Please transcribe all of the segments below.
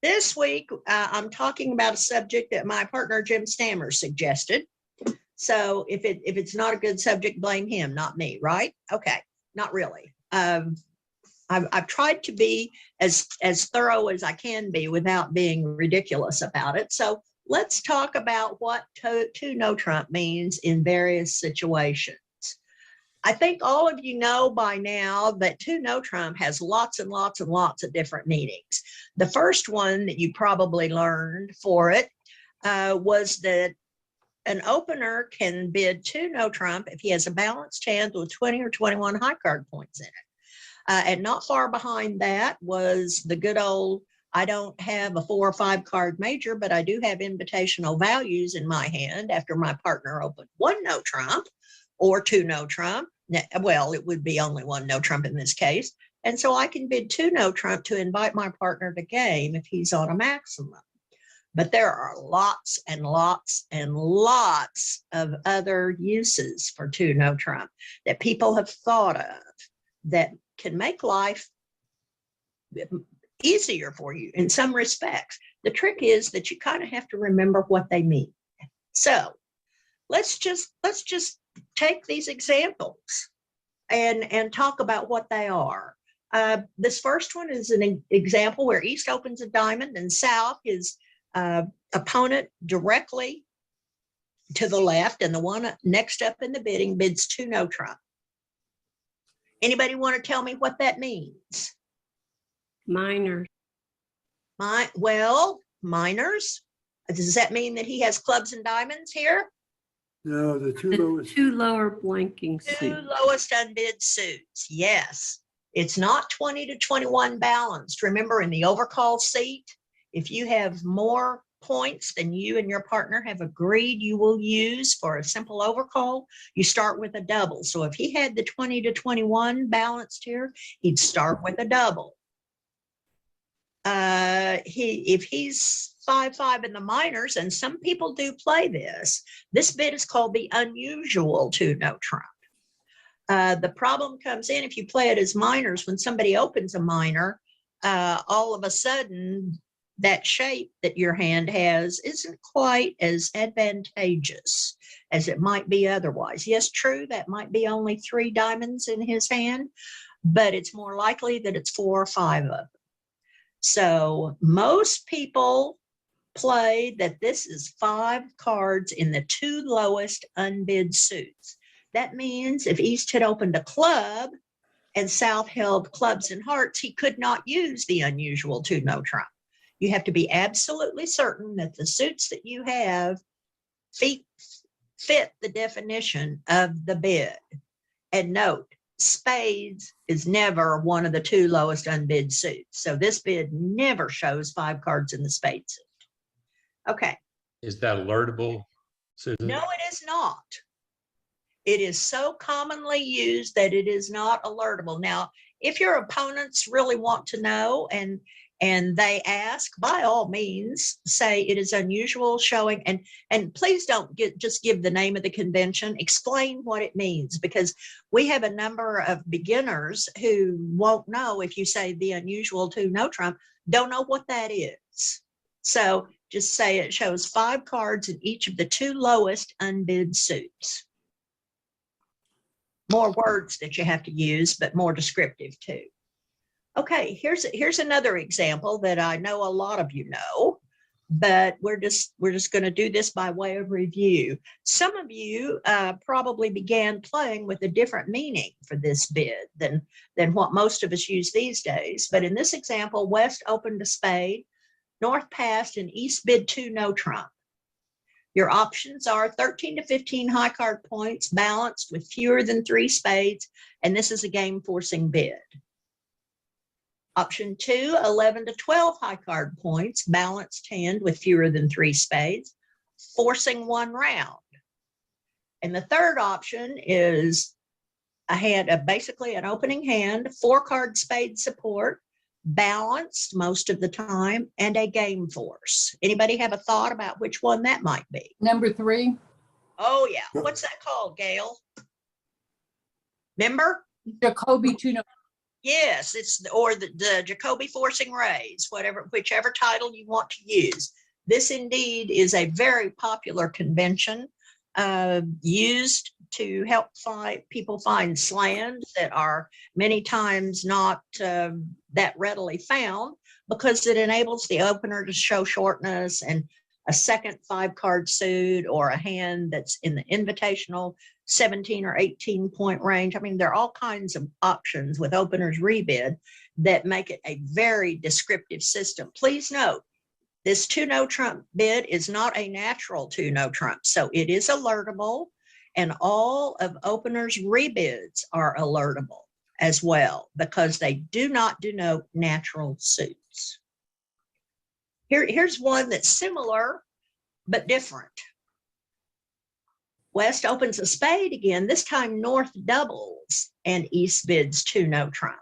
This week, I'm talking about a subject that my partner, Jim Stammer, suggested. So if it's not a good subject, blame him, not me, right? Okay, not really. I've tried to be as thorough as I can be without being ridiculous about it. So let's talk about what two no trump means in various situations. I think all of you know by now that two no trump has lots and lots and lots of different meanings. The first one that you probably learned for it was that an opener can bid two no trump if he has a balanced hand with 20 or 21 high card points in it. And not far behind that was the good old, I don't have a 4 or 5 card major, but I do have invitational values in my hand after my partner opened one no trump or two no trump. Well, it would be only one no trump in this case. And so I can bid two no trump to invite my partner to game if he's on a maximum. But there are lots and lots and lots of other uses for two no trump that people have thought of that can make life easier for you in some respects. The trick is that you kind of have to remember what they mean. So let's just take these examples and talk about what they are. This first one is an example where East opens a diamond and South, his opponent directly to the left, and the one next up in the bidding bids two no trump. Anybody want to tell me what that means? Minors. Minors. Does that mean that he has clubs and diamonds here? No, the Two lower blanking suits. Two lowest unbid suits. Yes. It's not 20 to 21 balanced. Remember, in the overcall seat, if you have more points than you and your partner have agreed you will use for a simple overcall, you start with a double. So if he had the 20 to 21 balanced here, he'd start with a double. If he's 5-5 in the minors, and some people do play this bid is called the unusual two no trump. The problem comes in if you play it as minors. When somebody opens a minor, all of a sudden that shape that your hand has isn't quite as advantageous as it might be otherwise. Yes, true, that might be only 3 diamonds in his hand, but it's more likely that it's 4 or 5 of them. So most people play that this is 5 cards in the 2 lowest unbid suits. That means if East had opened a club and South held clubs and hearts, he could not use the unusual two no trump. You have to be absolutely certain that the suits that you have fit the definition of the bid. And note, spades is never one of the 2 lowest unbid suits. So this bid never shows 5 cards in the spade suit. Okay. Is that alertable, Susan? No, it is not. It is so commonly used that it is not alertable. Now, if your opponents really want to know and they ask, by all means, say it is unusual showing, and please don't just give the name of the convention, explain what it means, because we have a number of beginners who won't know if you say the unusual two no trump, don't know what that is. So just say it shows 5 cards in each of the 2 lowest unbid suits. More words that you have to use, but more descriptive too. Okay, here's another example that I know a lot of you know, but we're just going to do this by way of review. Some of you probably began playing with a different meaning for this bid than what most of us use these days. But in this example, West opened a spade, North passed, and East bid two no trump. Your options are 13 to 15 high card points balanced with fewer than 3 spades, and this is a game forcing bid. Option 2, 11 to 12 high card points, balanced hand with fewer than 3 spades, forcing 1 round. And the third option is a hand, basically an opening hand, 4 card spade support, balanced most of the time, and a game force. Anybody have a thought about which one that might be? Number 3. Oh yeah, what's that called, Gail? Remember? Jacoby two no. Yes, or the Jacoby forcing raise, whichever title you want to use. This indeed is a very popular convention used to help people find slams that are many times not that readily found, because it enables the opener to show shortness and a second 5-card suit or a hand that's in the invitational 17 or 18 point range. I mean, there are all kinds of options with openers rebid that make it a very descriptive system. Please note, this 2 no trump bid is not a natural 2 no trump, so it is alertable, and all of openers rebids are alertable as well, because they do not denote natural suits. Here's one that's similar but different. West opens a spade again. This time North doubles and East bids 2 no trump.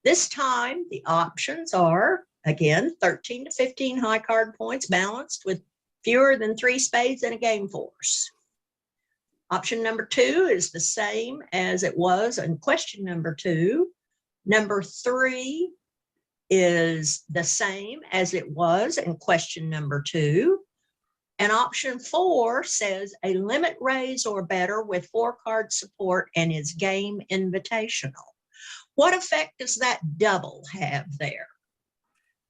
This time the options are, again, 13 to 15 high card points balanced with fewer than 3 spades and a game force. Option number 2 is the same as it was in question number 2. Number 3 is the same as it was in question number 2. And option 4 says a limit raise or better with 4-card support and is game invitational. What effect does that double have there?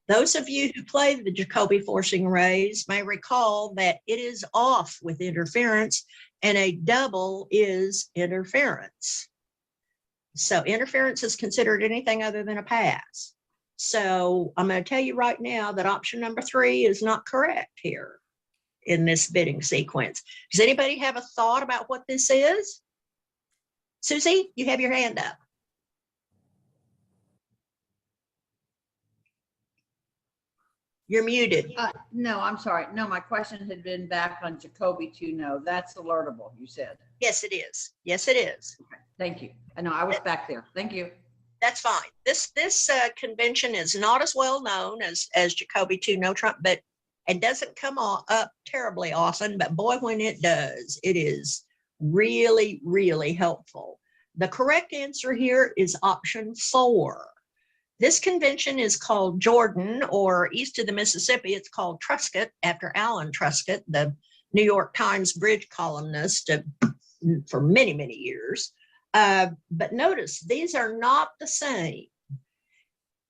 Those of you who play the Jacoby forcing raise may recall that it is off with interference, and a double is interference. So interference is considered anything other than a pass. So I'm going to tell you right now that option number 3 is not correct here in this bidding sequence. Does anybody have a thought about what this is? Susie, you have your hand up. You're muted. No, I'm sorry. No, my question had been back on Jacoby 2 no. That's alertable, you said. Yes, it is. Yes, it is. Okay, thank you. I know I was back there. Thank you. That's fine. This convention is not as well known as Jacoby 2 no trump, but it doesn't come up terribly often. But boy, when it does, it is really, really helpful. The correct answer here is option 4. This convention is called Jordan, or east of the Mississippi, it's called Truscott after Alan Truscott, the New York Times bridge columnist for many, many years. But notice, these are not the same.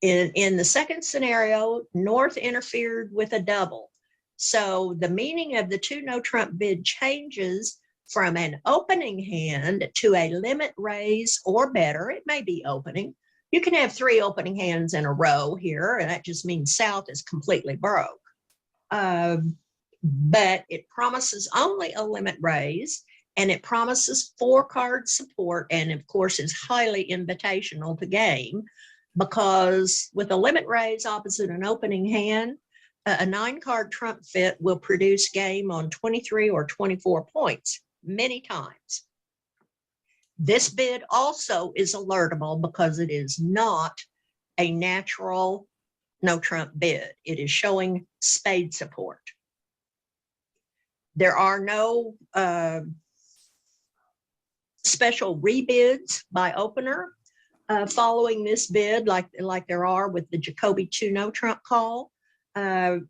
In the second scenario, North interfered with a double. So the meaning of the 2 no trump bid changes from an opening hand to a limit raise or better. It may be opening. You can have 3 opening hands in a row here, and that just means South is completely broke. But it promises only a limit raise, and it promises 4-card support, and of course is highly invitational to game, because with a limit raise opposite an opening hand, a 9-card trump fit will produce game on 23 or 24 points many times. This bid also is alertable because it is not a natural no trump bid. It is showing spade support. There are no special rebids by opener following this bid like there are with the Jacoby 2 no trump call.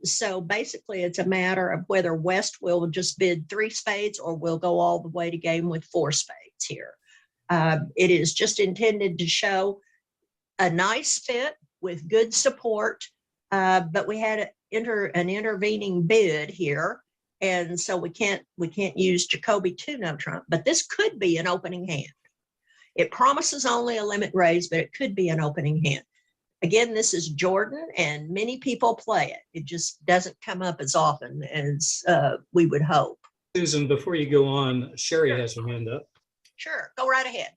So basically it's a matter of whether West will just bid 3 spades or will go all the way to game with 4 spades here. It is just intended to show a nice fit with good support, but we had an intervening bid here, and so we can't use Jacoby 2 no trump. But this could be an opening hand. It promises only a limit raise, but it could be an opening hand. Again, this is Jordan, and many people play it. It just doesn't come up as often as we would hope. Susan, before you go on, Sherry has her hand up. Sure, go right ahead.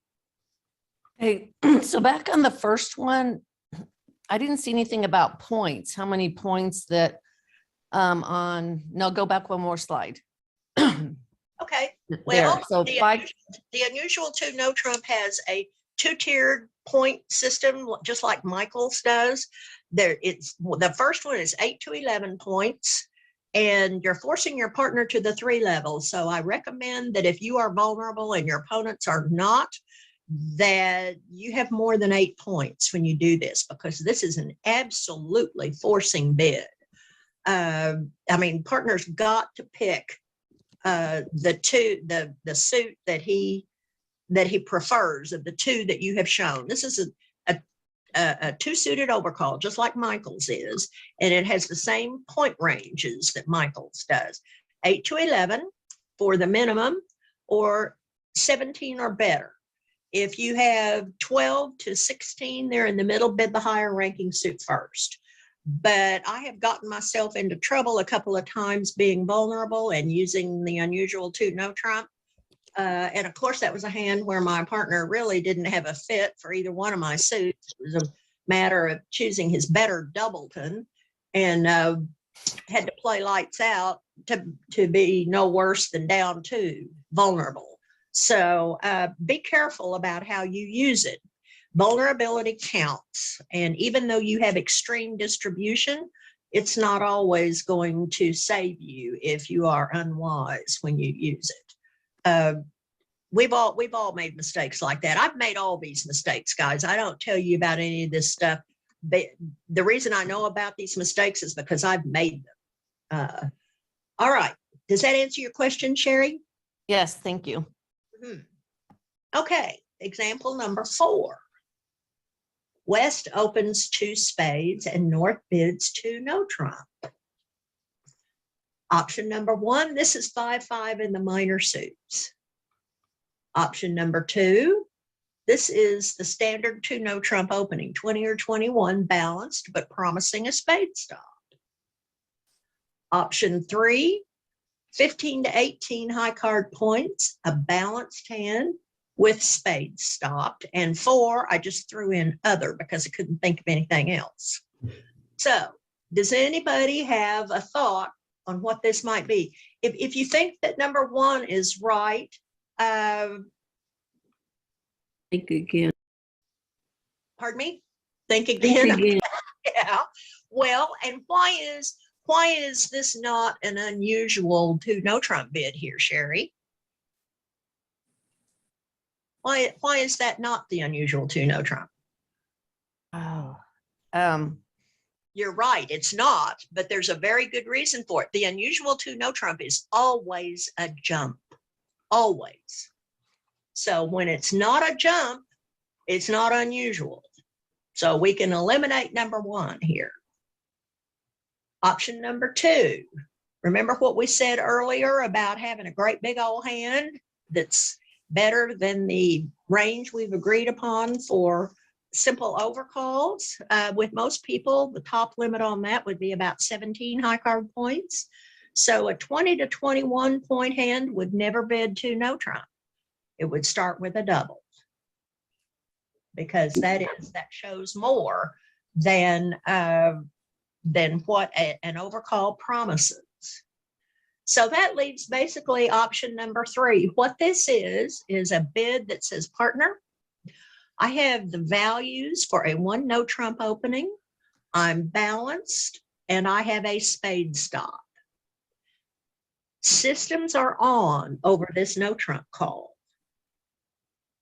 Hey, so back on the first one, I didn't see anything about points. How many points that no, go back one more slide. Okay, well, There. So the unusual 2 no trump has a 2-tiered point system, just like Michael's does. The first one is 8 to 11 points, and you're forcing your partner to the 3 level. So I recommend that if you are vulnerable and your opponents are not, that you have more than 8 points when you do this, because this is an absolutely forcing bid. I mean, partner's got to pick the suit that he prefers of the two that you have shown. This is a two-suited overcall, just like Michael's is, and it has the same point ranges that Michael's does. 8 to 11 for the minimum, or 17 or better. If you have 12 to 16, they're in the middle, bid the higher ranking suit first. But I have gotten myself into trouble a couple of times being vulnerable and using the unusual 2 no trump. And of course, that was a hand where my partner really didn't have a fit for either one of my suits. It was a matter of choosing his better doubleton, and had to play lights out to be no worse than down 2, vulnerable. So be careful about how you use it. Vulnerability counts. And even though you have extreme distribution, it's not always going to save you if you are unwise when you use it. We've all made mistakes like that. I've made all these mistakes, guys. I don't tell you about any of this stuff. The reason I know about these mistakes is because I've made them. All right. Does that answer your question, Sherry? Yes, thank you. Okay, example number 4. West opens 2 spades and North bids 2 no trump. Option number 1, this is 5-5 in the minor suits. Option number 2, this is the standard 2 no trump opening, 20 or 21, balanced but promising a spade stop. Option 3, 15 to 18 high card points, a balanced hand with spades stopped. And 4, I just threw in other because I couldn't think of anything else. So does anybody have a thought on what this might be? If you think that number 1 is right, Think again. pardon me, think again. Think again. Yeah. Well, and why is this not an unusual 2 no trump bid here, Sherry? Why is that not the unusual 2 no trump? Oh, You're right, it's not, but there's a very good reason for it. The unusual 2 no trump is always a jump, always. So when it's not a jump, it's not unusual. So we can eliminate number 1 here. Option number 2, remember what we said earlier about having a great big old hand that's better than the range we've agreed upon for simple overcalls. With most people, the top limit on that would be about 17 high card points. So a 20 to 21 point hand would never bid 2 no trump. It would start with a double, because that shows more than what an overcall promises. So that leaves basically option number 3. What this is a bid that says, partner, I have the values for a 1 no trump opening. I'm balanced and I have a spade stop. Systems are on over this no trump call.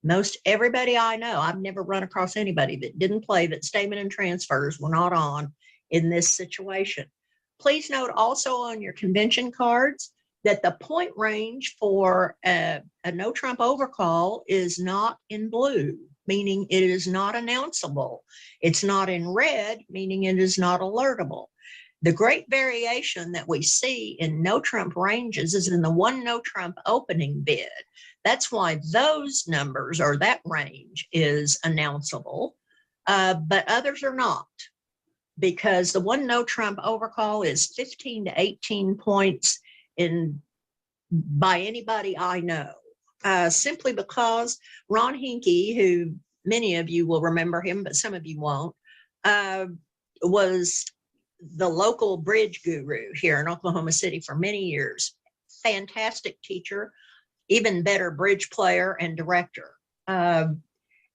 Most everybody I know, I've never run across anybody that didn't play that statement and transfers were not on in this situation. Please note also on your convention cards that the point range for a no trump overcall is not in blue, meaning it is not announceable. It's not in red, meaning it is not alertable. The great variation that we see in no trump ranges is in the 1 no trump opening bid. That's why those numbers or that range is announceable, but others are not, because the 1 no trump overcall is 15 to 18 points by anybody I know, simply because Ron Hinkey, who many of you will remember him, but some of you won't, was the local bridge guru here in Oklahoma City for many years. Fantastic teacher, even better bridge player and director. And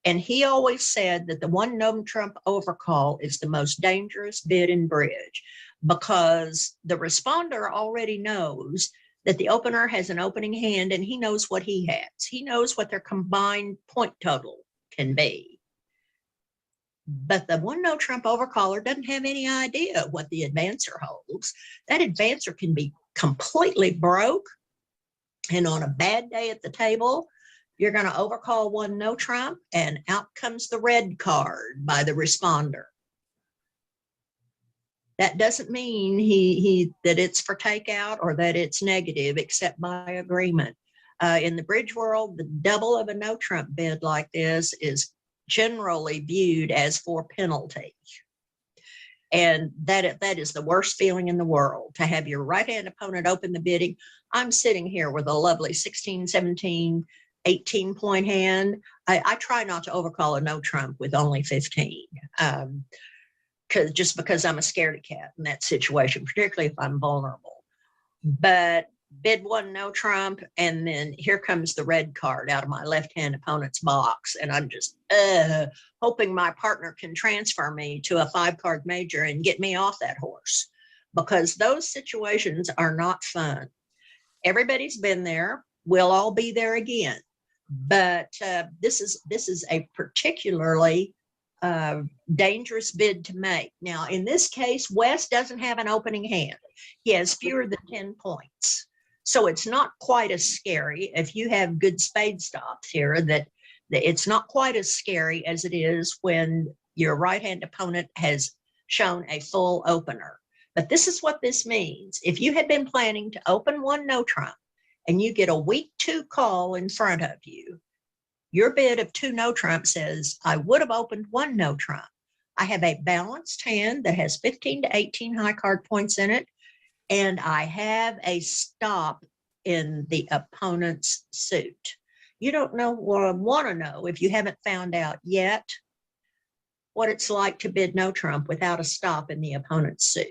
he always said that the 1 no trump overcall is the most dangerous bid in bridge, because the responder already knows that the opener has an opening hand and he knows what he has. He knows what their combined point total can be. But the one no trump overcaller doesn't have any idea what the advancer holds. That advancer can be completely broke. And on a bad day at the table, you're going to overcall one no trump and out comes the red card by the responder. That doesn't mean that it's for takeout or that it's negative, except by agreement. In the bridge world, the double of a no trump bid like this is generally viewed as for penalty. And that is the worst feeling in the world, to have your right-hand opponent open the bidding. I'm sitting here with a lovely 16, 17, 18 point hand. I try not to overcall a no trump with only 15. Because I'm a scaredy cat in that situation, particularly if I'm vulnerable. But bid one no trump, and then here comes the red card out of my left-hand opponent's box, and I'm just hoping my partner can transfer me to a 5-card major and get me off that horse, because those situations are not fun. Everybody's been there. We'll all be there again. But this is a particularly dangerous bid to make. Now, in this case, Wes doesn't have an opening hand. He has fewer than 10 points. So it's not quite as scary. If you have good spade stops here, that it's not quite as scary as it is when your right-hand opponent has shown a full opener. But this is what this means. If you had been planning to open one no trump and you get a weak 2 call in front of you, your bid of 2 no trump says, I would have opened 1 no trump. I have a balanced hand that has 15 to 18 high card points in it, and I have a stop in the opponent's suit. You don't want to know, if you haven't found out yet, what it's like to bid no trump without a stop in the opponent's suit.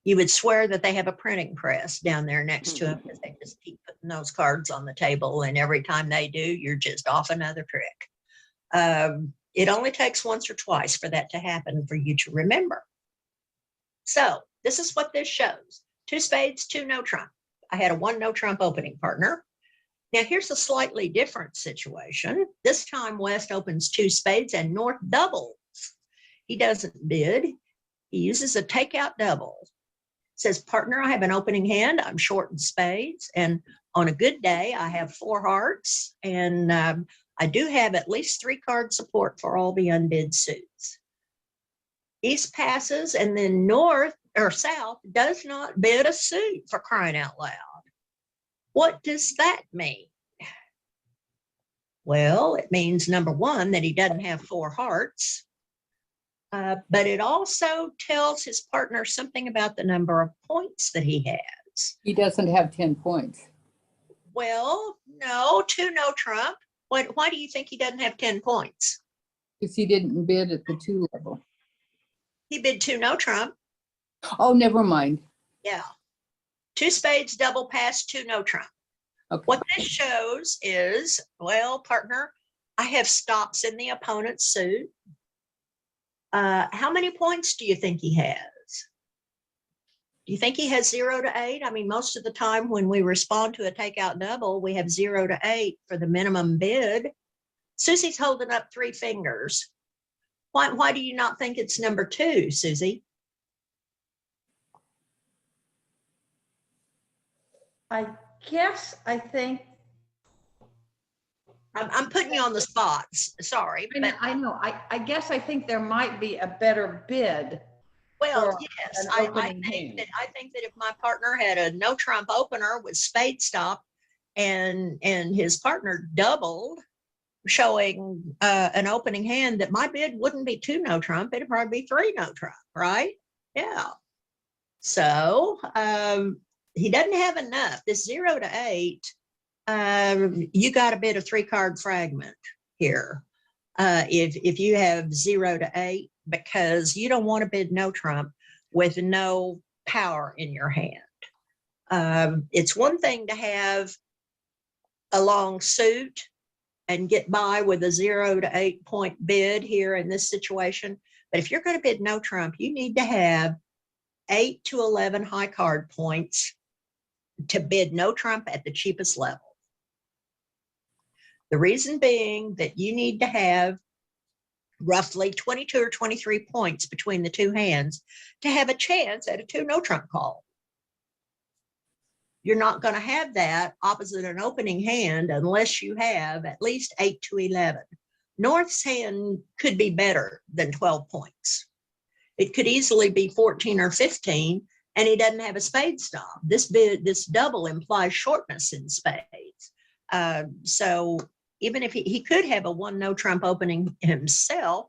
You would swear that they have a printing press down there next to them, because they just keep putting those cards on the table, and every time they do, you're just off another trick. It only takes once or twice for that to happen for you to remember. So this is what this shows. 2 spades, 2 no trump. I had a 1 no trump opening partner. Now here's a slightly different situation. This time West opens 2 spades and North doubles. He doesn't bid. He uses a takeout double. Says, partner, I have an opening hand. I'm short in spades. And on a good day, I have 4 hearts. And I do have at least 3 card support for all the unbid suits. East passes, and then North or South does not bid a suit, for crying out loud. What does that mean? Well, it means, number one, that he doesn't have 4 hearts. But it also tells his partner something about the number of points that he has. He doesn't have 10 points. Well, no, 2 no trump. Why do you think he doesn't have 10 points? Because he didn't bid at the 2 level. He bid 2 no trump. Oh, never mind. Yeah. 2 spades, double pass, 2 no trump. Okay. What this shows is, well, partner, I have stops in the opponent's suit. How many points do you think he has? Do you think he has 0 to 8? I mean, most of the time when we respond to a takeout double, we have 0 to 8 for the minimum bid. Susie's holding up 3 fingers. Why do you not think it's number 2, Susie? I guess I think. I'm putting you on the spot. Sorry. But, I know. I guess I think there might be a better bid. well, for yes, an I opening think hand. that if my partner had a no trump opener with spade stop, and his partner doubled, showing an opening hand, that my bid wouldn't be 2 no trump, it'd probably be 3 no trump, right? Yeah. So he doesn't have enough. This 0 to 8, you got a bit of 3 card fragment here. If you have 0 to 8, because you don't want to bid no trump with no power in your hand. It's one thing to have a long suit and get by with a 0 to 8 point bid here in this situation. But if you're going to bid no trump, you need to have 8 to 11 high card points to bid no trump at the cheapest level. The reason being that you need to have roughly 22 or 23 points between the two hands to have a chance at a 2 no trump call. You're not going to have that opposite an opening hand unless you have at least 8 to 11. North's hand could be better than 12 points. It could easily be 14 or 15, and he doesn't have a spade stop. This double implies shortness in spades. So even if he could have a 1 no trump opening himself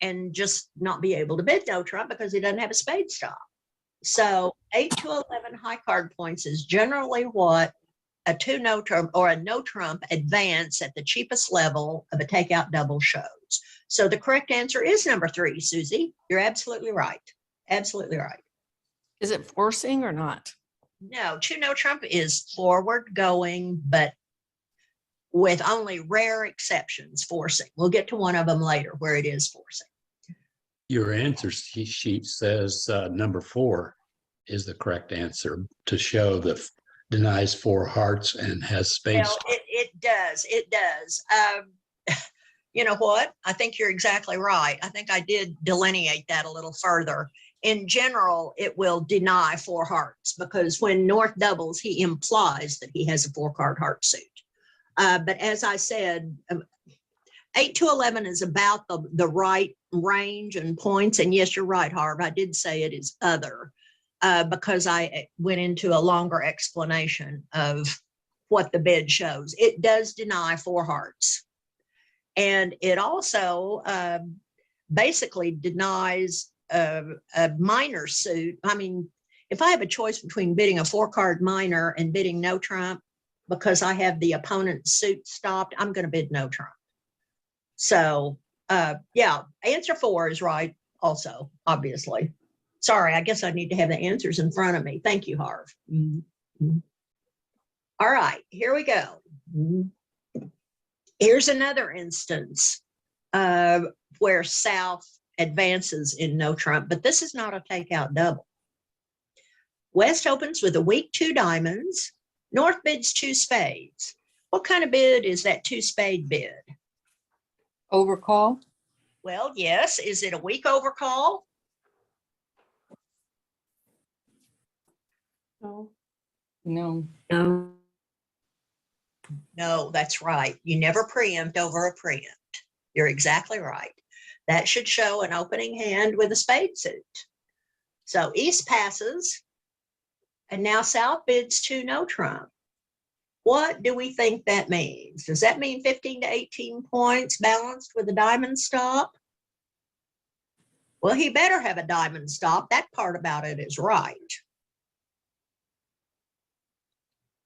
and just not be able to bid no trump because he doesn't have a spade stop. So 8 to 11 high card points is generally what a 2 no trump or a no trump advance at the cheapest level of a takeout double shows. So the correct answer is number 3, Susie. You're absolutely right. Absolutely right. Is it forcing or not? No, 2 no trump is forward going, but with only rare exceptions, forcing. We'll get to one of them later where it is forcing. Your answer sheet says number 4 is the correct answer to show that denies 4 hearts and has spades. Well, it does. It does. You know what? I think you're exactly right. I think I did delineate that a little further. In general, it will deny 4 hearts because when North doubles, he implies that he has a 4-card heart suit. But as I said, 8 to 11 is about the right range and points. And yes, you're right, Harv. I did say it is other because I went into a longer explanation of what the bid shows. It does deny 4 hearts. And it also basically denies a minor suit. I mean, if I have a choice between bidding a 4-card minor and bidding no trump, because I have the opponent's suit stopped, I'm going to bid no trump. So yeah, answer 4 is right also, obviously. Sorry, I guess I need to have the answers in front of me. Thank you, Harv. Mm-hmm. All right, here we go. Here's another instance where South advances in no trump, but this is not a takeout double. West opens with a weak 2 diamonds. North bids 2 spades. What kind of bid is that 2 spade bid? Overcall? Well, yes. Is it a weak overcall? No. No, that's right. You never preempt over a preempt. You're exactly right. That should show an opening hand with a spade suit. So East passes, and now South bids 2 no trump. What do we think that means? Does that mean 15 to 18 points balanced with a diamond stop? Well, he better have a diamond stop. That part about it is right.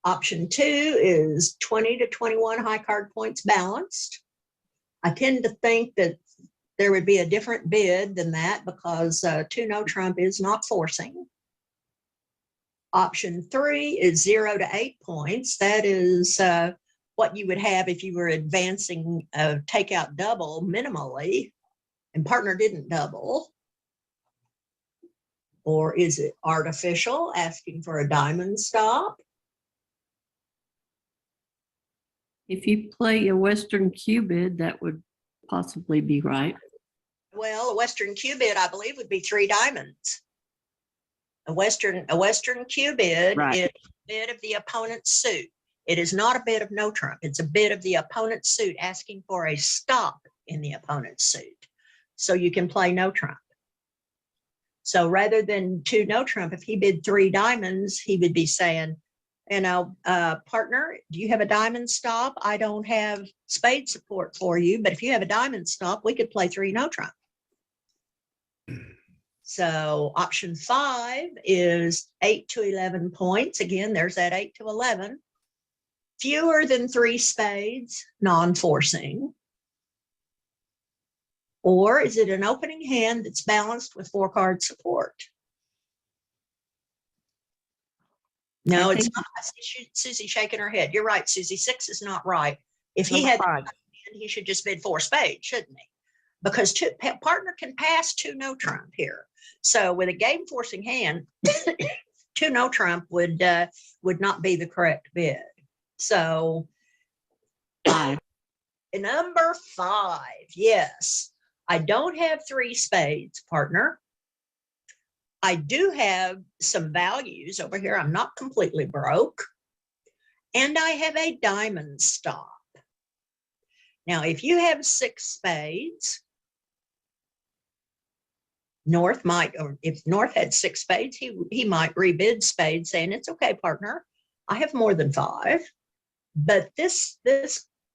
Option 2 is 20 to 21 high card points balanced. I tend to think that there would be a different bid than that because 2 no trump is not forcing. Option 3 is 0 to 8 points. That is what you would have if you were advancing a takeout double minimally and partner didn't double. Or is it artificial, asking for a diamond stop? If you play a Western Q bid, that would possibly be right. Well, a Western Q bid, I believe, would be 3 diamonds. A Western Q bid Right. is a bid of the opponent's suit. It is not a bid of no trump. It's a bid of the opponent's suit asking for a stop in the opponent's suit. So you can play no trump. So rather than 2 no trump, if he bid 3 diamonds, he would be saying, you know, partner, do you have a diamond stop? I don't have spade support for you, but if you have a diamond stop, we could play 3 no trump. So option 5 is 8 to 11 points. Again, there's that 8 to 11. Fewer than 3 spades, non-forcing. Or is it an opening hand that's balanced with 4-card support? No, I it's think- not. I see Susie shaking her head. You're right, Susie. 6 is not right. If he Number had, 5. he should just bid 4 spades, shouldn't he? Because partner can pass 2 no trump here. So with a game forcing hand, 2 no trump would not be the correct bid. So 5. Number 5, yes. I don't have 3 spades, partner. I do have some values over here. I'm not completely broke. And I have a diamond stop. Now, if you have 6 spades, North might, or if North had 6 spades, he might rebid spades saying, it's okay, partner. I have more than 5. But this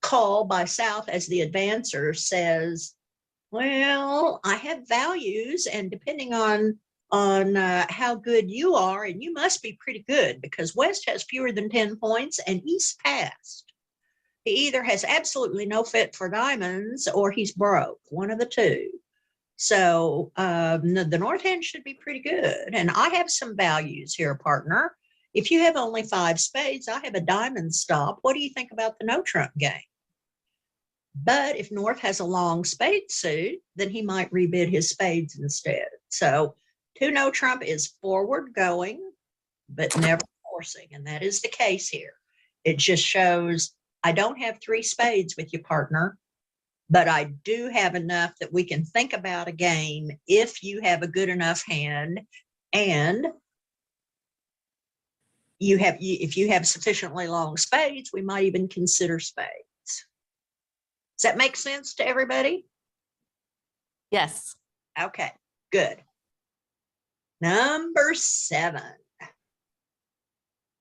call by South as the advancer says, well, I have values, and depending on how good you are, and you must be pretty good because West has fewer than 10 points and East passed. He either has absolutely no fit for diamonds or he's broke, one of the two. So the North hand should be pretty good. And I have some values here, partner. If you have only 5 spades, I have a diamond stop. What do you think about the no trump game? But if North has a long spade suit, then he might rebid his spades instead. So 2 no trump is forward going, but never forcing. And that is the case here. It just shows I don't have 3 spades with you, partner, but I do have enough that we can think about a game if you have a good enough hand and if you have sufficiently long spades, we might even consider spades. Does that make sense to everybody? Yes. Okay, good. Number 7.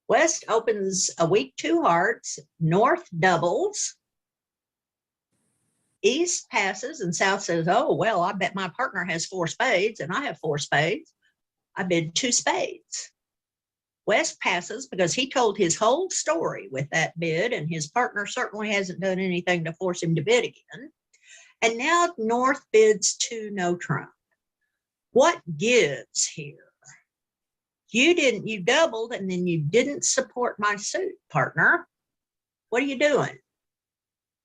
West opens a weak 2 hearts, North doubles, East passes, and South says, oh, well, I bet my partner has 4 spades and I have 4 spades. I bid 2 spades. West passes because he told his whole story with that bid, and his partner certainly hasn't done anything to force him to bid again. And now North bids 2 no trump. What gives here? You doubled and then you didn't support my suit, partner. What are you doing?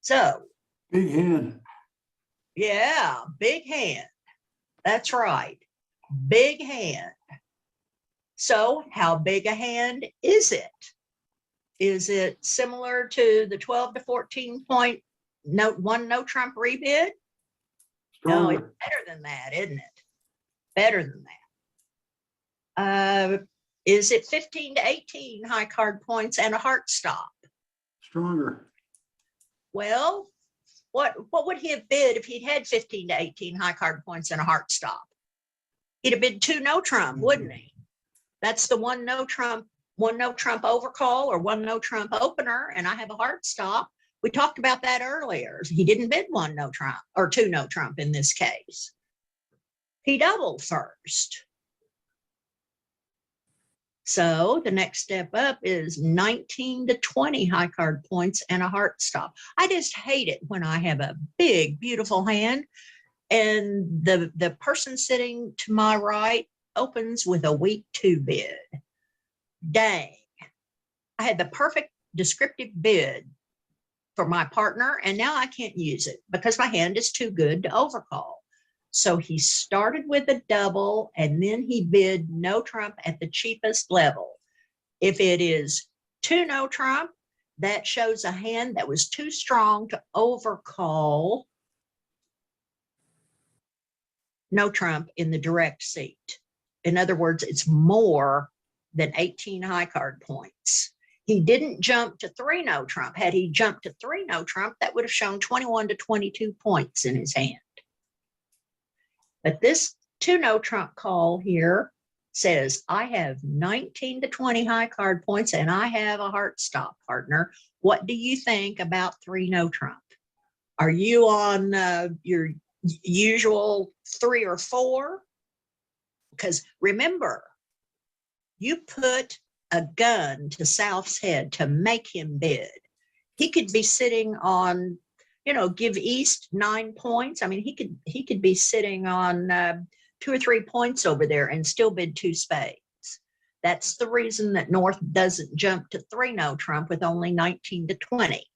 So, Big hand. yeah, big hand. That's right. Big hand. So how big a hand is it? Is it similar to the 12 to 14 point one no trump rebid? No, it's better than that, isn't it? Better than that. Is it 15 to 18 high card points and a heart stop? Stronger. Well, what would he have bid if he'd had 15 to 18 high card points and a heart stop? He'd have bid 2 no trump, wouldn't he? That's the one no trump overcall or 1 no trump opener, and I have a heart stop. We talked about that earlier. He didn't bid 1 no trump or 2 no trump in this case. He doubled first. So the next step up is 19 to 20 high card points and a heart stop. I just hate it when I have a big, beautiful hand and the person sitting to my right opens with a weak 2 bid. Dang. I had the perfect descriptive bid for my partner, and now I can't use it because my hand is too good to overcall. So he started with a double, and then he bid no trump at the cheapest level. If it is 2 no trump, that shows a hand that was too strong to overcall no trump in the direct seat. In other words, it's more than 18 high card points. He didn't jump to 3 no trump. Had he jumped to 3 no trump, that would have shown 21 to 22 points in his hand. But this 2 no trump call here says, I have 19 to 20 high card points and I have a heart stop, partner. What do you think about 3 no trump? Are you on your usual 3 or 4? Because remember, you put a gun to South's head to make him bid. He could be sitting on, give East 9 points. I mean, he could be sitting on 2 or 3 points over there and still bid 2 spades. That's the reason that North doesn't jump to 3 no trump with only 19 to 20.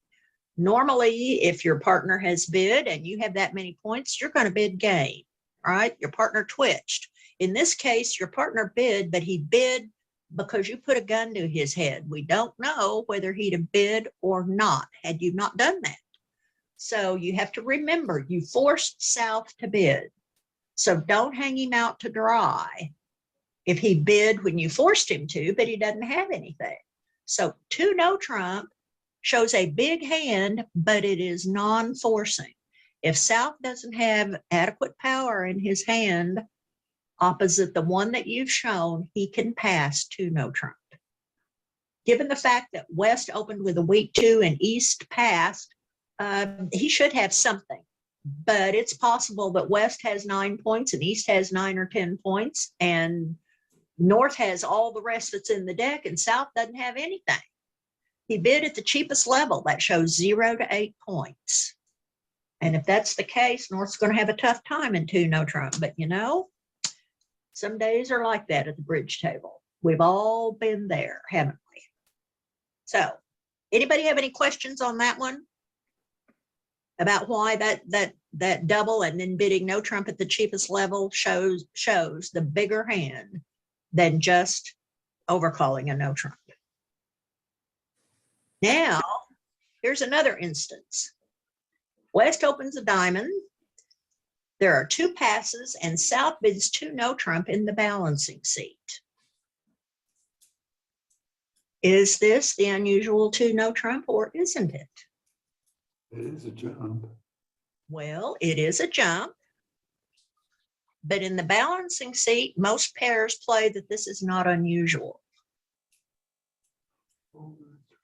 Normally, if your partner has bid and you have that many points, you're going to bid game, right? Your partner twitched. In this case, your partner bid, but he bid because you put a gun to his head. We don't know whether he'd have bid or not had you not done that. So you have to remember, you forced South to bid. So don't hang him out to dry if he bid when you forced him to, but he doesn't have anything. So 2 no trump shows a big hand, but it is non-forcing. If South doesn't have adequate power in his hand opposite the one that you've shown, he can pass 2 no trump. Given the fact that West opened with a weak 2 and East passed, he should have something. But it's possible that West has 9 points and East has 9 or 10 points, and North has all the rest that's in the deck, and South doesn't have anything. He bid at the cheapest level. That shows 0 to 8 points. And if that's the case, North's going to have a tough time in 2 no trump. But you know, some days are like that at the bridge table. We've all been there, haven't we? So, anybody have any questions on that one? About why that double and then bidding no trump at the cheapest level shows the bigger hand than just overcalling a no trump. Now, here's another instance. West opens a diamond. There are 2 passes and South bids 2 no trump in the balancing seat. Is this the unusual 2 no trump or isn't it? It is a jump. Well, it is a jump. But in the balancing seat, most pairs play that this is not unusual.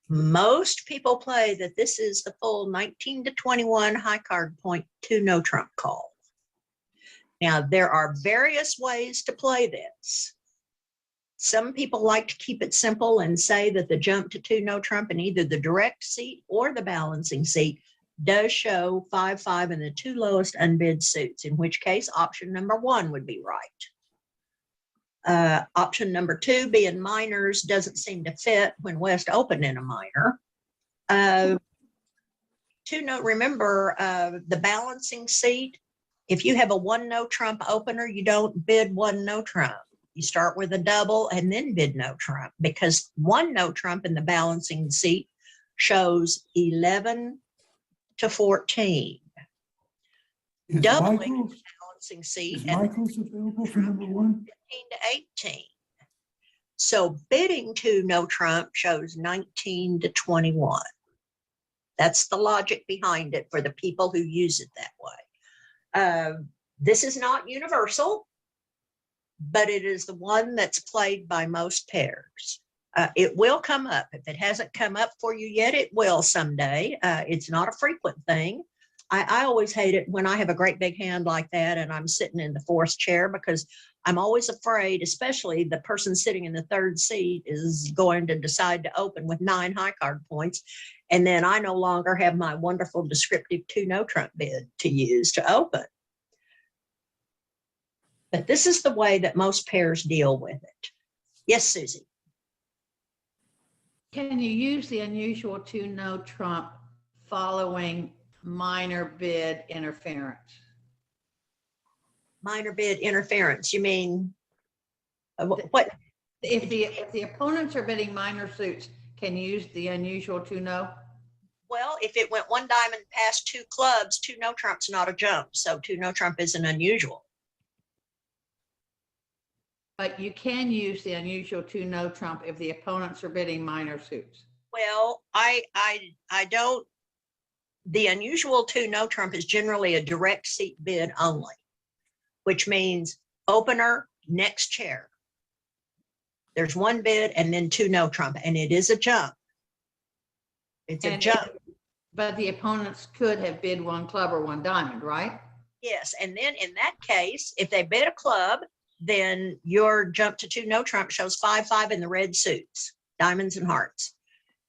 Most people play that this is the full 19 to 21 high card point 2 no trump call. Now, there are various ways to play this. Some people like to keep it simple and say that the jump to 2 no trump in either the direct seat or the balancing seat does show 5-5 in the 2 lowest unbid suits, in which case option number 1 would be right. Option number 2, being minors, doesn't seem to fit when West opened in a minor. Remember the balancing seat, if you have a 1 no trump opener, you don't bid 1 no trump. You start with a double and then bid no trump, because 1 no trump in the balancing seat shows 11 to 14. Is Doubling Michael's, the balancing seat is and Michael's available for number 1? 15 to 18. So bidding 2 no trump shows 19 to 21. That's the logic behind it for the people who use it that way. This is not universal, but it is the one that's played by most pairs. It will come up. If it hasn't come up for you yet, it will someday. It's not a frequent thing. I always hate it when I have a great big hand like that and I'm sitting in the 4th chair, because I'm always afraid, especially the person sitting in the 3rd seat is going to decide to open with 9 high card points. And then I no longer have my wonderful descriptive 2 no trump bid to use to open. But this is the way that most pairs deal with it. Yes, Susie. Can you use the unusual 2 no trump following minor bid interference? Minor bid interference, you mean what? If the opponents are bidding minor suits, can you use the unusual 2 no? Well, if it went 1 diamond past 2 clubs, 2 no trump's not a jump. So 2 no trump isn't unusual. But you can use the unusual 2 no trump if the opponents are bidding minor suits. Well, I don't. The unusual 2 no trump is generally a direct seat bid only, which means opener, next chair. There's 1 bid and then 2 no trump, and it is a jump. It's a jump. But the opponents could have bid 1 club or 1 diamond, right? Yes, and then in that case, if they bid a club, then your jump to 2 no trump shows 5-5 in the red suits, diamonds and hearts.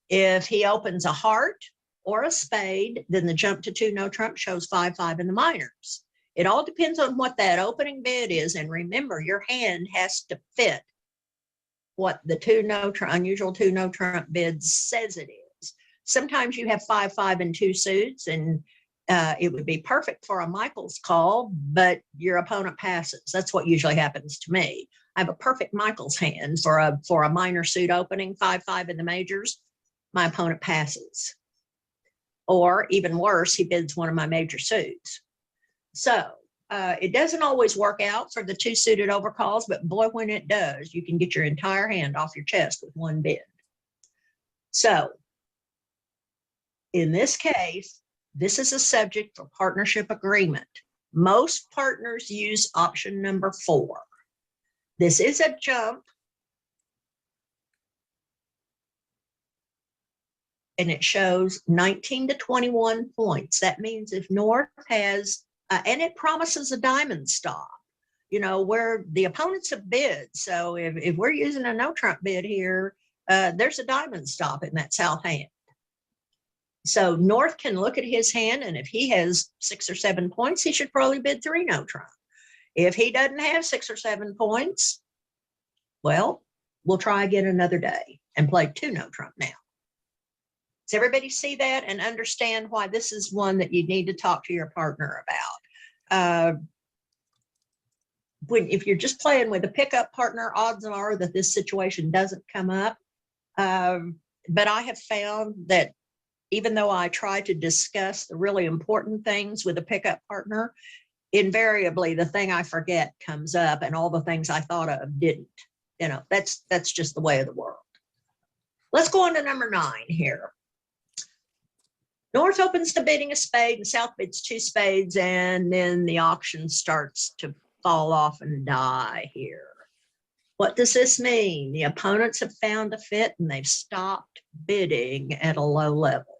If he opens a heart or a spade, then the jump to 2 no trump shows 5-5 in the minors. It all depends on what that opening bid is. And remember, your hand has to fit what the 2 no trump, unusual 2 no trump bid says it is. Sometimes you have 5-5 and 2 suits, and it would be perfect for a Michael's call, but your opponent passes. That's what usually happens to me. I have a perfect Michael's hand for a minor suit opening, 5-5 in the majors. My opponent passes. Or even worse, he bids one of my major suits. So it doesn't always work out for the 2 suited overcalls, but boy, when it does, you can get your entire hand off your chest with one bid. So in this case, this is a subject for partnership agreement. Most partners use option number 4. This is a jump. And it shows 19 to 21 points. That means if North has, and it promises a diamond stop, you know, where the opponents have bid. So if we're using a no trump bid here, there's a diamond stop in that south hand. So North can look at his hand, and if he has 6 or 7 points, he should probably bid 3 no trump. If he doesn't have 6 or 7 points, well, we'll try again another day and play 2 no trump now. Does everybody see that and understand why this is one that you need to talk to your partner about? If you're just playing with a pickup partner, odds are that this situation doesn't come up. But I have found that even though I try to discuss the really important things with a pickup partner, invariably the thing I forget comes up, and all the things I thought of didn't. You know, that's just the way of the world. Let's go on to number 9 here. North opens to bidding a spade and South bids 2 spades, and then the auction starts to fall off and die here. What does this mean? The opponents have found a fit and they've stopped bidding at a low level.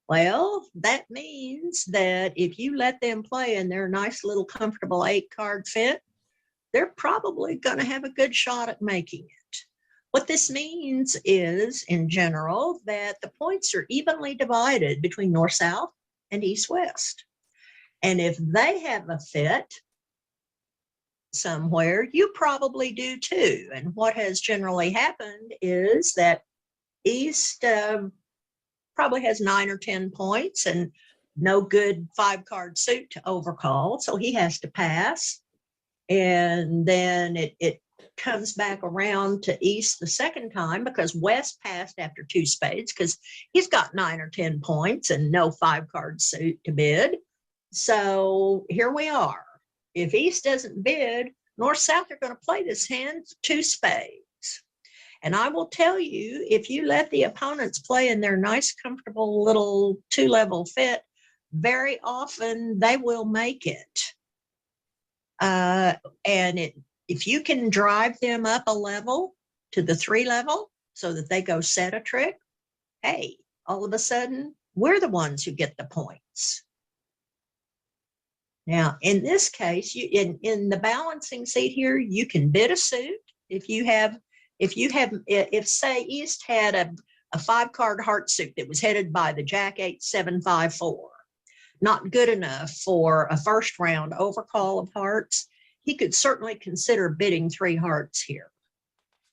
Well, that means that if you let them play in their nice little comfortable 8-card fit, they're probably going to have a good shot at making it. What this means is, in general, that the points are evenly divided between north-south and east-west. And if they have a fit somewhere, you probably do too. And what has generally happened is that east probably has 9 or 10 points and no good 5-card suit to overcall, so he has to pass. And then it comes back around to east the second time because west passed after 2 spades because he's got 9 or 10 points and no 5-card suit to bid. So here we are. If east doesn't bid, north-south are going to play this hand 2 spades. And I will tell you, if you let the opponents play in their nice, comfortable little 2-level fit, very often they will make it. If you can drive them up a level to the 3 level so that they go set a trick, hey, all of a sudden, we're the ones who get the points. Now, in this case, in the balancing seat here, you can bid a suit. If say East had a 5-card heart suit that was headed by the Jack 8, 7, 5, 4, not good enough for a first round overcall of hearts, he could certainly consider bidding 3 hearts here.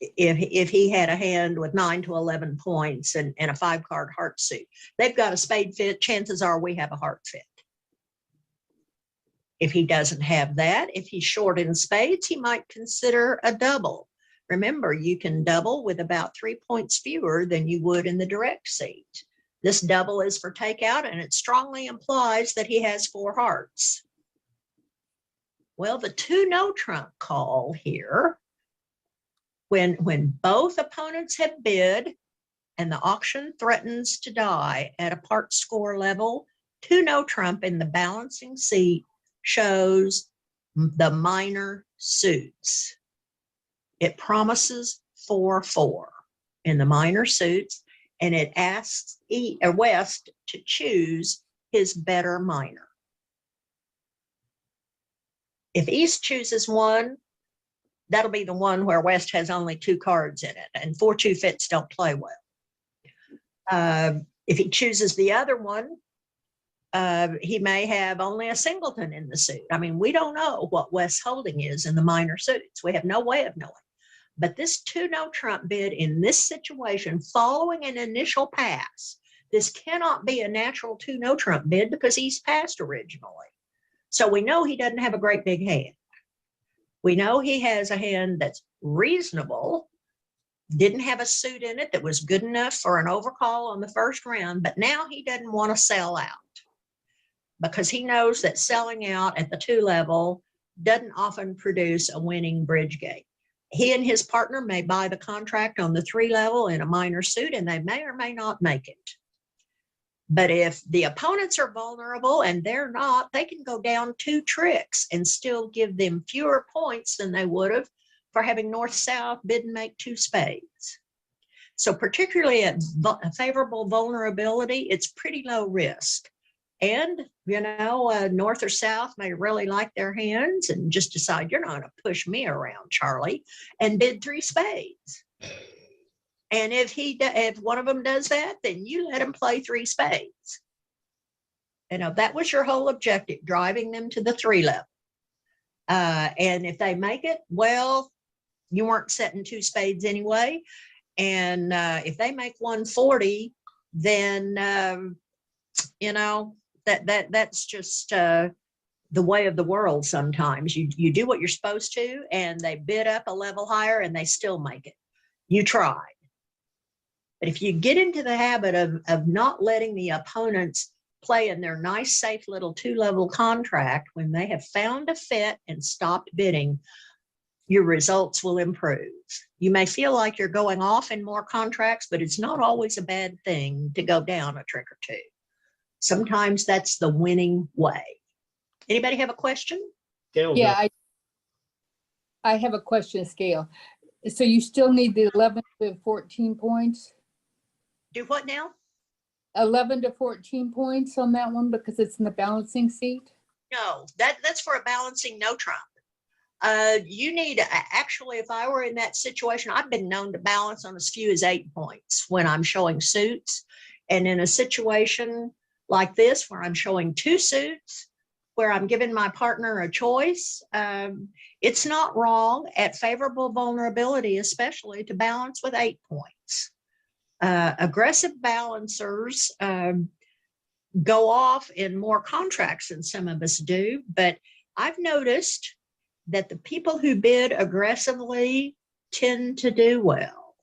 If he had a hand with 9 to 11 points and a 5-card heart suit, they've got a spade fit. Chances are we have a heart fit. If he doesn't have that, if he's short in spades, he might consider a double. Remember, you can double with about 3 points fewer than you would in the direct seat. This double is for takeout, and it strongly implies that he has 4 hearts. Well, the 2 no trump call here, when both opponents have bid and the auction threatens to die at a part score level, 2 no trump in the balancing seat shows the minor suits. It promises 4-4 in the minor suits, and it asks West to choose his better minor. If East chooses one, that'll be the one where West has only 2 cards in it, and 4-2 fits don't play well. If he chooses the other one, he may have only a singleton in the suit. I mean, we don't know what West's holding is in the minor suits. We have no way of knowing. But this 2 no trump bid in this situation, following an initial pass, this cannot be a natural 2 no trump bid because East passed originally. So we know he doesn't have a great big hand. We know he has a hand that's reasonable, didn't have a suit in it that was good enough for an overcall on the first round, but now he doesn't want to sell out because he knows that selling out at the 2 level doesn't often produce a winning bridge game. He and his partner may buy the contract on the 3 level in a minor suit, and they may or may not make it. But if the opponents are vulnerable and they're not, they can go down 2 tricks and still give them fewer points than they would have for having north-south bid and make 2 spades. So particularly at favorable vulnerability, it's pretty low risk. And, north or south may really like their hands and just decide, you're not going to push me around, Charlie, and bid 3 spades. And if one of them does that, then you let him play 3 spades. That was your whole objective, driving them to the 3 level. And if they make it, well, you weren't setting 2 spades anyway. And if they make 140, then, that's just the way of the world. Sometimes you do what you're supposed to, and they bid up a level higher and they still make it. You tried. But if you get into the habit of not letting the opponents play in their nice, safe little 2-level contract, when they have found a fit and stopped bidding, your results will improve. You may feel like you're going off in more contracts, but it's not always a bad thing to go down a trick or 2. Sometimes that's the winning way. Anybody have a question? Gail, Yeah, I have a question, Scale. So you still need the 11 to 14 points? Do what now? 11 to 14 points on that one because it's in the balancing seat? No, that's for a balancing no trump. You need, actually, if I were in that situation, I've been known to balance on as few as 8 points when I'm showing suits. And in a situation like this, where I'm showing 2 suits, where I'm giving my partner a choice, it's not wrong at favorable vulnerability, especially, to balance with 8 points. Aggressive balancers go off in more contracts than some of us do, but I've noticed that the people who bid aggressively tend to do well.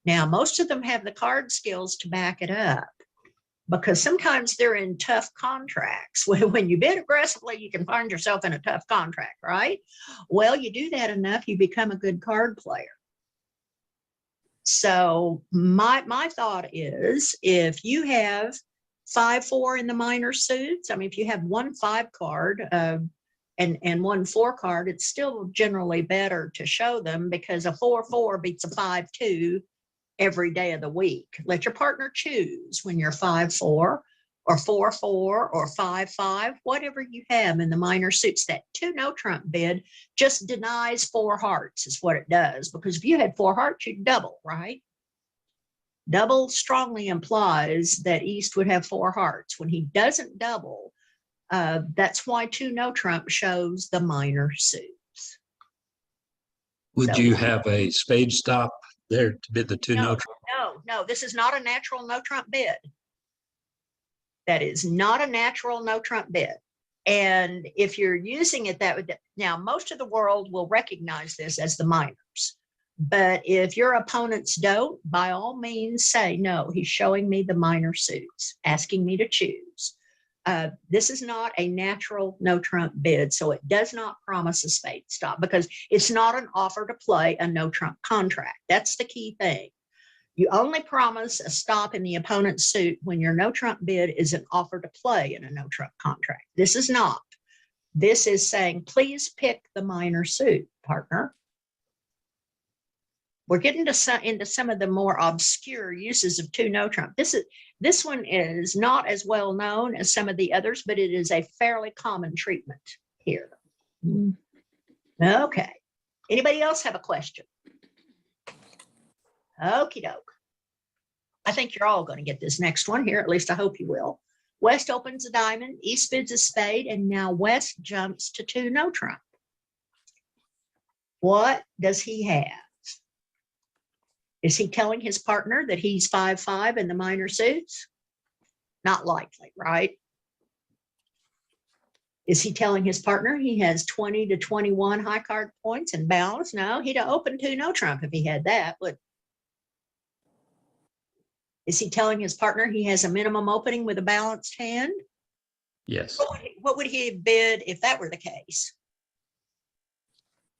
Now, most of them have the card skills to back it up, because sometimes they're in tough contracts. When you bid aggressively, you can find yourself in a tough contract, right? Well, you do that enough, you become a good card player. So my thought is, if you have 5-4 in the minor suits, I mean, if you have 1 5 card and 1 4 card, it's still generally better to show them, because a 4-4 beats a 5-2 every day of the week. Let your partner choose when you're 5-4 or 4-4 or 5-5, whatever you have in the minor suits. That 2 no trump bid just denies 4 hearts is what it does, because if you had 4 hearts, you'd double, right? Double strongly implies that East would have 4 hearts. When he doesn't double, that's why 2 no trump shows the minor suits. Would So- you have a spade stop there to bid the 2 no trump? No, this is not a natural no trump bid. That is not a natural no trump bid. And if you're using it that way, now most of the world will recognize this as the minors. But if your opponents don't, by all means say, no, he's showing me the minor suits, asking me to choose. This is not a natural no trump bid, so it does not promise a spade stop, because it's not an offer to play a no trump contract. That's the key thing. You only promise a stop in the opponent's suit when your no trump bid is an offer to play in a no trump contract. This is not. This is saying, please pick the minor suit, partner. We're getting into some of the more obscure uses of 2 no trump. This one is not as well known as some of the others, but it is a fairly common treatment here. Okay. Anybody else have a question? Okie doke. I think you're all going to get this next one here. At least I hope you will. West opens a diamond, East bids a spade, and now West jumps to 2 no trump. What does he have? Is he telling his partner that he's 5-5 in the minor suits? Not likely, right? Is he telling his partner he has 20 to 21 high card points and balance? No, he'd have opened 2 no trump if he had that. But Is he telling his partner he has a minimum opening with a balanced hand? Yes. What would he have bid if that were the case?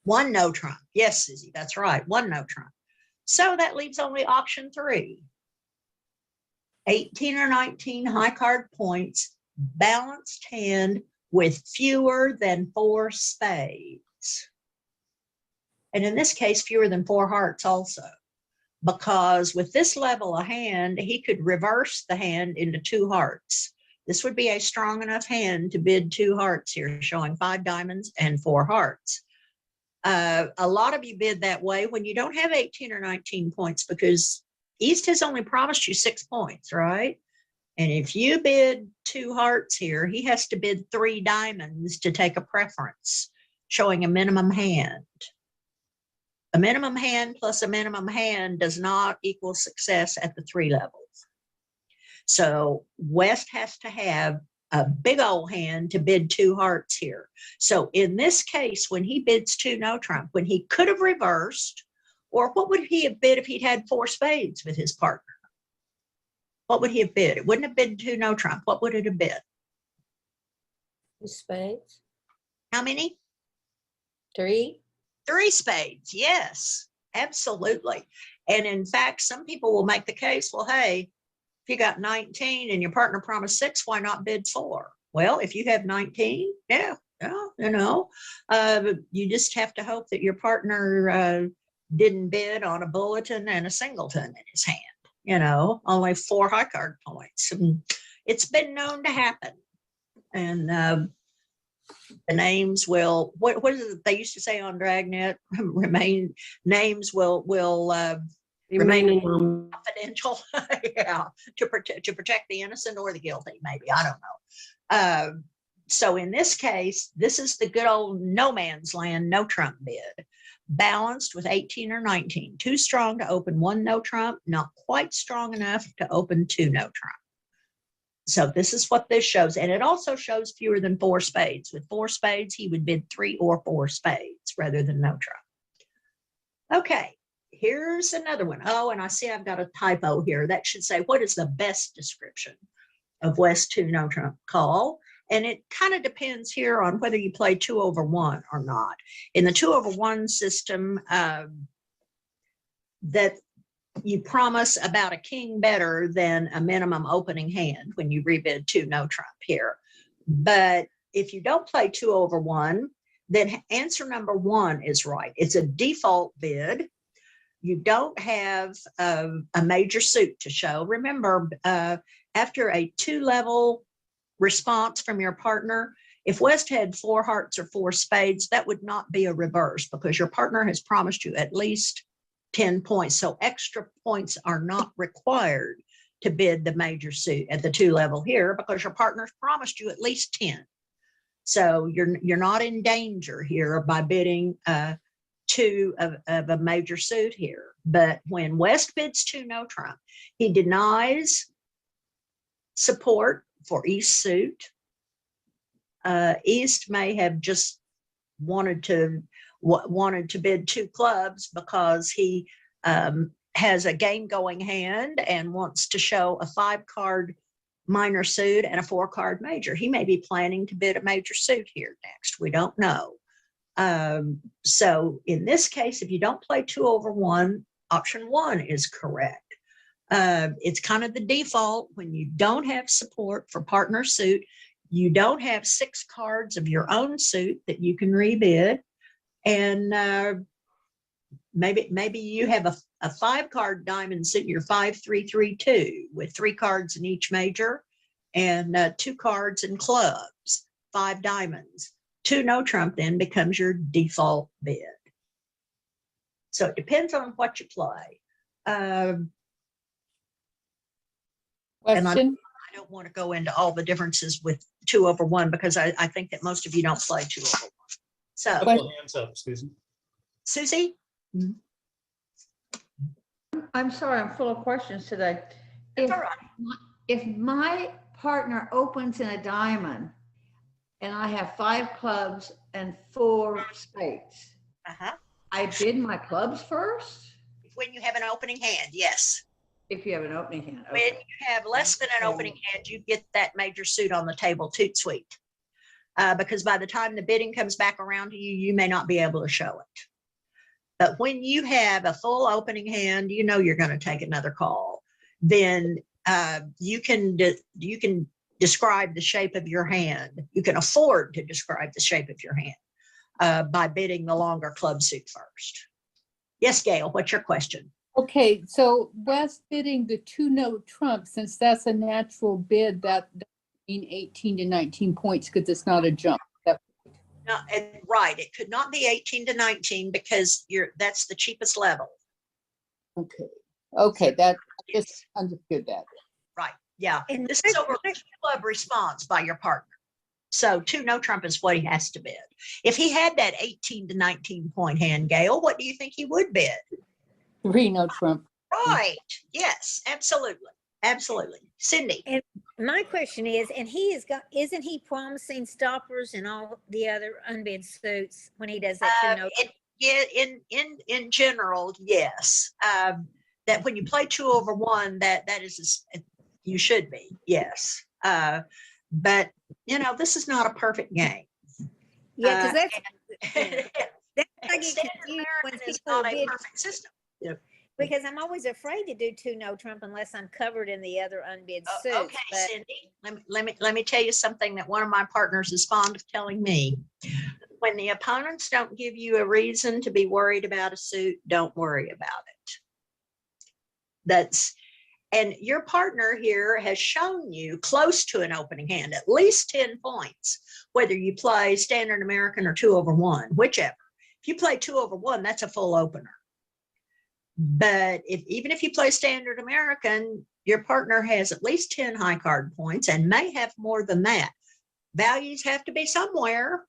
One no trump. Yes, Susie, that's right. One no trump. So that leaves only option 3. 18 or 19 high card points, balanced hand with fewer than 4 spades. And in this case, fewer than 4 hearts also. Because with this level of hand, he could reverse the hand into 2 hearts. This would be a strong enough hand to bid 2 hearts here, showing 5 diamonds and 4 hearts. A lot of you bid that way when you don't have 18 or 19 points, because East has only promised you 6 points, right? And if you bid 2 hearts here, he has to bid 3 diamonds to take a preference, showing a minimum hand. A minimum hand plus a minimum hand does not equal success at the 3 levels. So West has to have a big old hand to bid 2 hearts here. So in this case, when he bids 2 no trump, when he could have reversed, or what would he have bid if he'd had 4 spades with his partner? What would he have bid? It wouldn't have been 2 no trump. What would it have been? 2 spades, How many? 3. 3 spades. Yes, absolutely. And in fact, some people will make the case, well, hey, if you got 19 and your partner promised 6, why not bid 4? Well, if you have 19, yeah, you know, you just have to hope that your partner didn't bid on a bulletin and a singleton in his hand, you know, only 4 high card points. And it's been known to happen. And the names will, what is it they used to say on Dragnet? Names will Remain remain anonymous. confidential. Yeah, to protect the innocent or the guilty, maybe, I don't know. So in this case, this is the good old no man's land no trump bid, balanced with 18 or 19, too strong to open 1 no trump, not quite strong enough to open 2 no trump. So this is what this shows. And it also shows fewer than 4 spades. With 4 spades, he would bid 3 or 4 spades rather than no trump. Okay, here's another one. Oh, and I see I've got a typo here. That should say, what is the best description of West 2 no trump call? And it kind of depends here on whether you play 2 over 1 or not. In the 2 over 1 system, that you promise about a king better than a minimum opening hand when you rebid 2 no trump here. But if you don't play 2 over 1, then answer number 1 is right. It's a default bid. You don't have a major suit to show. Remember, after a 2-level response from your partner, if West had 4 hearts or 4 spades, that would not be a reverse because your partner has promised you at least 10 points. So extra points are not required to bid the major suit at the 2 level here because your partner's promised you at least 10. So you're not in danger here by bidding 2 of a major suit here. But when West bids 2 no trump, he denies support for East suit. East may have just wanted to bid 2 clubs because he has a game going hand and wants to show a 5-card minor suit and a 4-card major. He may be planning to bid a major suit here next. We don't know. So in this case, if you don't play 2 over 1, option 1 is correct. It's kind of the default when you don't have support for partner suit. You don't have 6 cards of your own suit that you can rebid. And maybe you have a 5-card diamond suit, your 5-3-3-2 with 3 cards in each major and 2 cards in clubs, 5 diamonds. 2 no trump then becomes your default bid. So it depends on what you play. And Question? I don't want to go into all the differences with 2 over 1 because I think that most of you don't play 2 over 1. So, Couple of hands up, Susan. Susie? I'm sorry, I'm full of questions today. That's all right. If my partner opens in a diamond and I have 5 clubs and 4 spades, Uh-huh. I bid my clubs first? When you have an opening hand, yes. If you have an opening hand. When Okay. you have less than an opening hand, you get that major suit on the table toot sweet. Because by the time the bidding comes back around to you, you may not be able to show it. But when you have a full opening hand, you know you're going to take another call. Then you can describe the shape of your hand. You can afford to describe the shape of your hand by bidding the longer club suit first. Yes, Gail, what's your question? Okay, so Wes bidding the 2-note trump, since that's a natural bid, that mean 18 to 19 points because it's not a jump. No, right. It could not be 18 to 19 because that's the cheapest level. Okay, okay, that I just understood that. Right. Yeah. And This is over club response by your partner. So 2-no trump is what he has to bid. If he had that 18 to 19 point hand, Gail, what do you think he would bid? 3-note trump. Right. Yes, absolutely. Absolutely. Cindy. And my question is, and he has got, isn't he promising stoppers and all the other unbid suits when he does that? Yeah, in general, yes. That when you play 2/1, that is you should be, yes. But you know, this is not a perfect game. Yeah, because that's I get Standard confused when American is people not a bid, perfect system. because I'm always afraid to do 2-no trump unless I'm covered in the other unbid suits. Okay, But Cindy, let me tell you something that one of my partners is fond of telling me. When the opponents don't give you a reason to be worried about a suit, don't worry about it. And your partner here has shown you close to an opening hand, at least 10 points, whether you play standard American or 2/1, whichever. If you play 2/1, that's a full opener. But even if you play standard American, your partner has at least 10 high card points and may have more than that. Values have to be somewhere.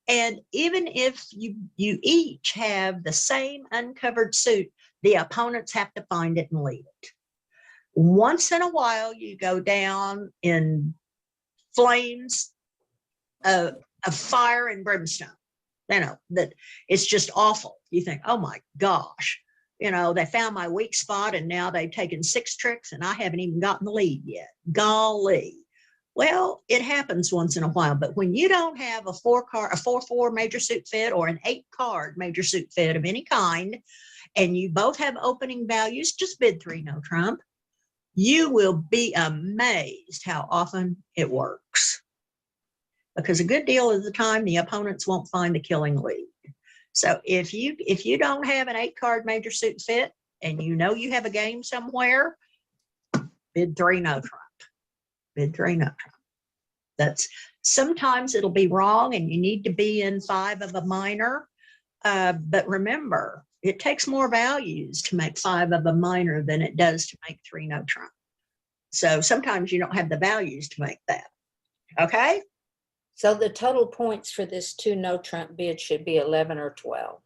And even if you each have the same uncovered suit, the opponents have to find it and lead it. Once in a while, you go down in flames of fire and brimstone. You know, that it's just awful. You think, oh my gosh, you know, they found my weak spot and now they've taken 6 tricks and I haven't even gotten the lead yet. Golly. Well, it happens once in a while, but when you don't have a 4-4 major suit fit or an 8-card major suit fit of any kind, and you both have opening values, just bid 3-no trump. You will be amazed how often it works. Because a good deal of the time, the opponents won't find the killing lead. So if you don't have an 8-card major suit fit and you know you have a game somewhere, bid 3-no trump. Bid 3-no trump. That's sometimes it'll be wrong and you need to be in 5 of a minor. But remember, it takes more values to make 5 of a minor than it does to make 3-no trump. So sometimes you don't have the values to make that. Okay. so the total points for this 2-no trump bid should be 11 or 12.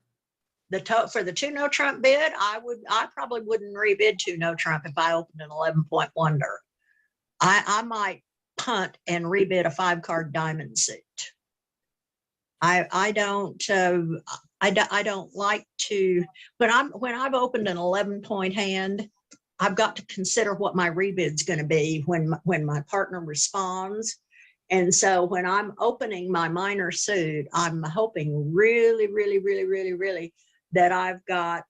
For the 2-no trump bid, I probably wouldn't rebid 2-no trump if I opened an 11-point wonder. I might punt and rebid a 5-card diamond suit. I don't like to, when I've opened an 11-point hand, I've got to consider what my rebid's going to be when my partner responds. And so when I'm opening my minor suit, I'm hoping really, really, really, really, really that I've got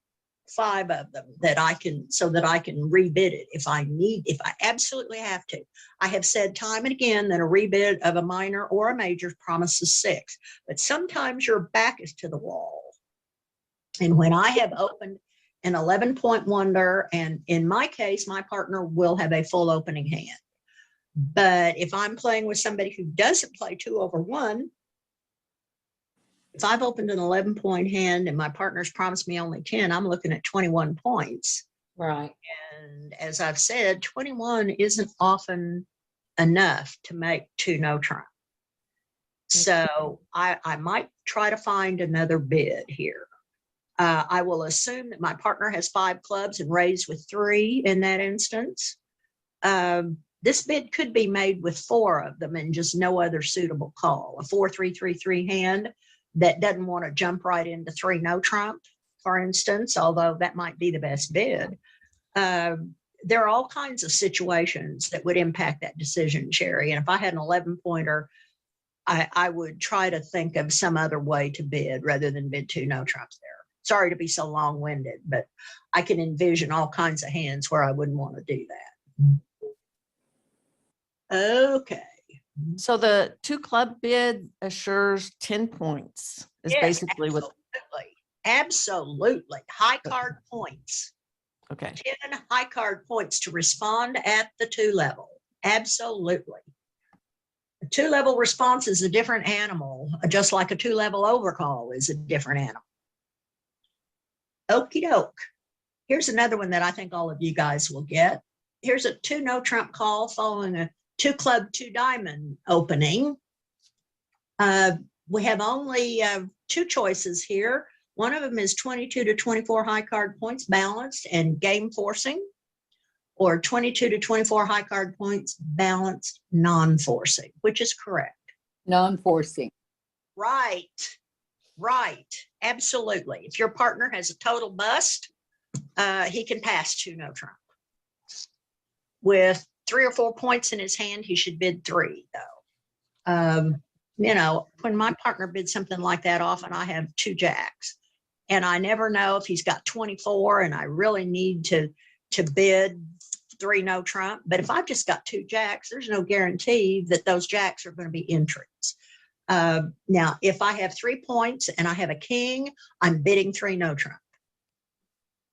5 of them that I can rebid it if I absolutely have to. I have said time and again that a rebid of a minor or a major promises 6, but sometimes your back is to the wall. And when I have opened an 11-point wonder, and in my case, my partner will have a full opening hand. But if I'm playing with somebody who doesn't play 2/1, if I've opened an 11-point hand and my partner's promised me only 10, I'm looking at 21 points. Right. And as I've said, 21 isn't often enough to make 2-no trump. So I might try to find another bid here. I will assume that my partner has 5 clubs and raised with 3 in that instance. This bid could be made with 4 of them and just no other suitable call. A 4-3-3-3 hand that doesn't want to jump right into 3-no trump, for instance, although that might be the best bid. there are all kinds of situations that would impact that decision, Sherry. And if I had an 11 pointer, I would try to think of some other way to bid rather than bid two no trumps there. Sorry to be so long-winded, but I can envision all kinds of hands where I wouldn't want to do that. Okay. So the two club bid assures 10 points is Yes, basically what, absolutely. High card points. okay. 10 high card points to respond at the 2 level. Absolutely. A 2-level response is a different animal, just like a 2-level overcall is a different animal. Okie doke. Here's another one that I think all of you guys will get. Here's a 2 no trump call following a 2 club 2 diamond opening. We have only 2 choices here. One of them is 22 to 24 high card points balanced and game forcing, or 22 to 24 high card points balanced non-forcing, which is correct. Non-forcing. Right, right, absolutely. If your partner has a total bust, he can pass 2 no trump. With 3 or 4 points in his hand, he should bid 3 though. You know, when my partner bids something like that, often I have 2 jacks. And I never know if he's got 24 and I really need to bid 3 no trump. But if I've just got 2 jacks, there's no guarantee that those jacks are going to be entries. Now, if I have 3 points and I have a king, I'm bidding 3 no trump.